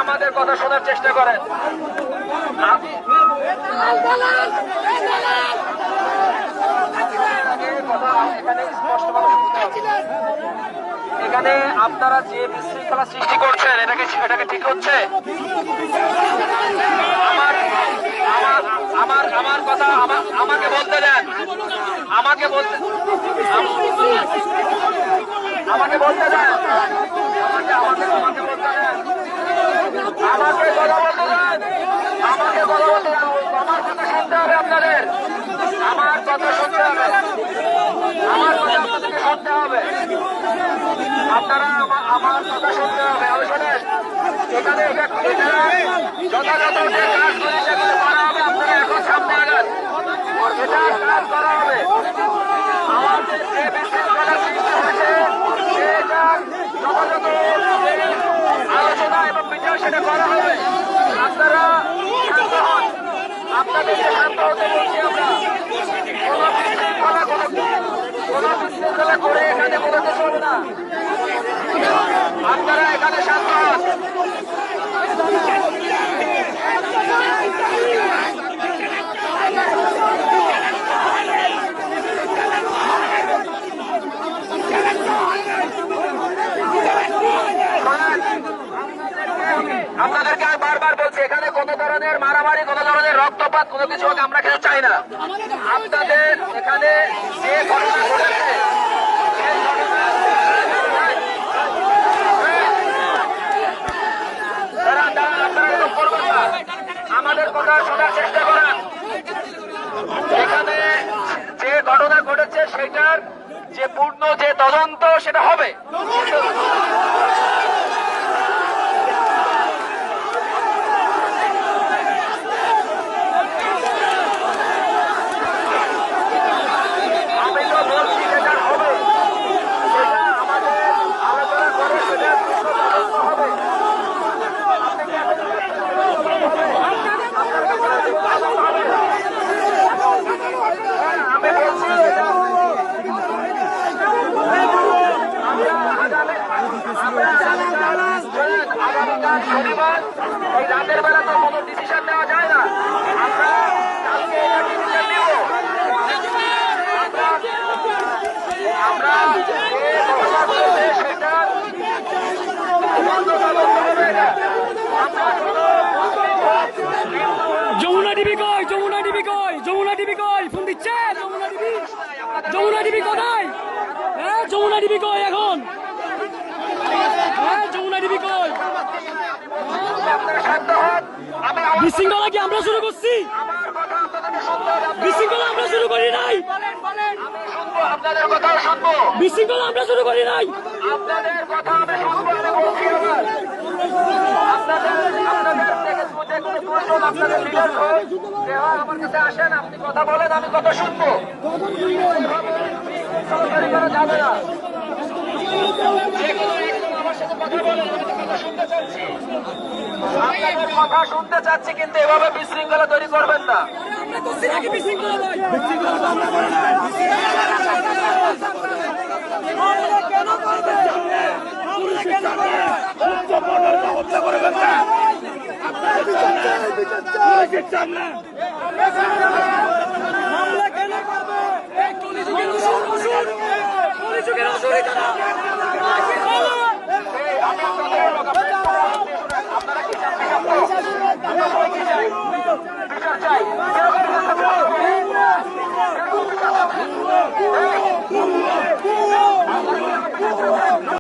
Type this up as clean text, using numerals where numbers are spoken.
আমাদের কথা শোনার চেষ্টা করেন। এখানে আপনারা যে বিশৃঙ্খলা সৃষ্টি করছেন এটাকে ঠিক হচ্ছে? আমার কথা আমাকে বলতে দেন, আমাকে বলতে দেন, আমাকে বলতে দেন, আমাকে কথা বলতে দেন, আমাকে কথা বলতে দেন। আমার কথা শুনতে হবে আপনাদের, আমার কথা শুনতে হবে, আমার কথা আপনাদেরকে শুনতে হবে, আপনারা আমার কথা শুনতে হবে। আমি শোনেন, এখানে যথাযথ যে কাজগুলি সেগুলো করা হবে, আপনারা এখন সামনে আগান, এটা কাজ করা হবে। আমাদের যে বিশৃঙ্খলা সৃষ্টি হয়েছে সেটা যথাযথ আলোচনা এবং বিচার সেটা করা হবে। আপনারা শান্ত হন, আপনাদেরকে শান্ত হতে বলছি আমরা। কোন বিশৃঙ্খলা করে এখানে বেরোতে চলবে না, আপনারা এখানে শান্ত হন। আপনাদেরকে আমি বারবার বলছি, এখানে কোন ধরনের মারামারি, কোন ধরনের রক্তপাত, কোনো কিছু আমরা খেতে চাই না। আপনাদের এখানে যে ঘটনা ঘটেছে আমাদের কথা শোনার চেষ্টা করেন। এখানে যে ঘটনা ঘটেছে সেটার যে পূর্ণ যে তদন্ত সেটা হবে। টিভি কই? যমুনা টিভি কই? যমুনা টিভি কই? ফোন দিচ্ছে যমুনা টিভি? যমুনা টিভি কোথায়? হ্যাঁ যমুনা টিভি কই এখন? হ্যাঁ যমুনা টিভি কই? বিশৃঙ্খলা কি আমরা শুরু করছি? বিশৃঙ্খলা আমরা শুরু করি নাই। আপনাদের কথাও শুনবো, বিশৃঙ্খলা আমরা শুরু করি নাই। আপনাদের কথা আমি শুনবো। আমি বলছি এবার, আপনাদের থেকে যে কোনো প্রশ্ন আপনাদের লিডার হোক, যে হয় আমার কাছে আসেন, আপনি কথা বলেন, আমি কথা শুনবো। সরকারি করা যাবে না। যে কোনো একজন আমার সাথে কথা বলেন, আমি তো কথা শুনতে চাচ্ছি। আপনাদের কথা শুনতে চাচ্ছি, কিন্তু এভাবে বিশৃঙ্খলা তৈরি করবেন না। আমরা করছি নাকি বিশৃঙ্খলা ভাই? মামলা কেন করবে? এই কলিযুগের